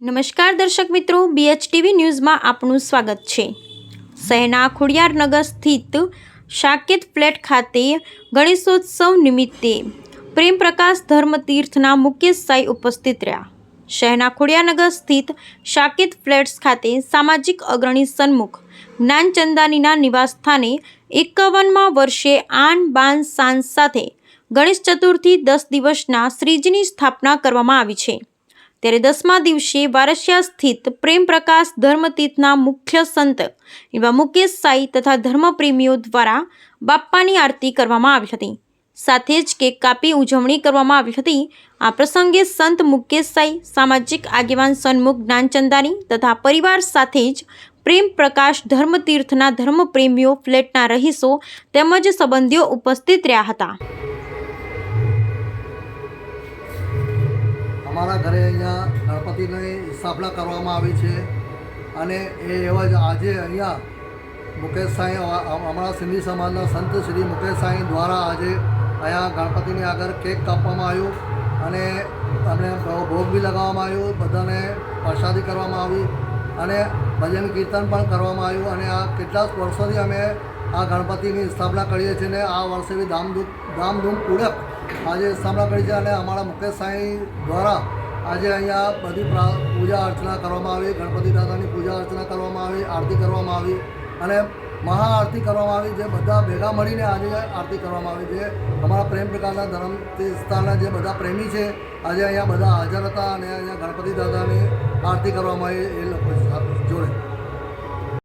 નમસ્કાર દર્શક મિત્રો, BHTV ન્યૂઝમાં આપનું સ્વાગત છે। શહેરના ખોડિયારનગર સ્થિત સાકેત ફ્લેટ ખાતે ગણેશોત્સવ નિમિત્તે પ્રેમ પ્રકાશ ધર્મતીર્થના મુકેશ સાંઈ ઉપસ્થિત રહ્યા। શહેરના ખોડિયારનગર સ્થિત સાકેત ફ્લેટ્સ ખાતે સામાજિક અગ્રણી સન્મુખ જ્ઞાનચંદાનીના નિવાસસ્થાને 51મા વર્ષે આન બાન શાન સાથે ગણેશ ચતુર્થી 10 દિવસના શ્રીજીની સ્થાપના કરવામાં આવી છે। ત્યારે 10મા દિવસે વારસિયા સ્થિત પ્રેમ પ્રકાશ ધર્મતીર્થના મુખ્ય સંત એવા મુકેશ સાંઈ તથા ધર્મપ્રેમીઓ દ્વારા બાપ્પાની આરતી કરવામાં આવી હતી। સાથે જ કેક કાપી ઉજવણી કરવામાં આવી હતી। આ પ્રસંગે સંત મુકેશ સાંઈ, સામાજિક આગેવાન સન્મુખ જ્ઞાનચંદાની તથા પરિવાર સાથે જ પ્રેમ પ્રકાશ ધર્મતીર્થના ધર્મપ્રેમીઓ, ફ્લેટના રહીશો તેમજ સંબંધીઓ ઉપસ્થિત રહ્યા હતા। અમારા ઘરે અહીંયા ગણપતિની સ્થાપના કરવામાં આવી છે અને એ એવા જ આજે અહીંયા મુકેશ સાંઈ, અમારા સિંધી સમાજના સંત શ્રી મુકેશ સાંઈ દ્વારા આજે અહીંયા ગણપતિની આગળ કેક કાપવામાં આવ્યું અને અમને ભોગ બી લગાવવામાં આવ્યું, બધાને પ્રસાદી કરવામાં આવી અને ભજન કીર્તન પણ કરવામાં આવ્યું અને આ કેટલાક વર્ષોથી અમે આ ગણપતિની સ્થાપના કરીએ છીએ અને આ વર્ષે બી ધામધૂમપૂર્વક આજે સ્થાપના કરી છે અને અમારા મુકેશ સાંઈ દ્વારા આજે અહીંયા બધી પૂજા અર્ચના કરવામાં આવી, ગણપતિ દાદાની પૂજા અર્ચના કરવામાં આવી, આરતી કરવામાં આવી અને મહાઆરતી કરવામાં આવી, જે બધા ભેગા મળીને આજે આરતી કરવામાં આવી। જે અમારા પ્રેમ પ્રકારના ધર્મ વિસ્તારના જે બધા પ્રેમી છે આજે અહીંયા બધા હાજર હતા અને અહીંયા ગણપતિ દાદાની આરતી કરવામાં આવી એ લોકો જોડે।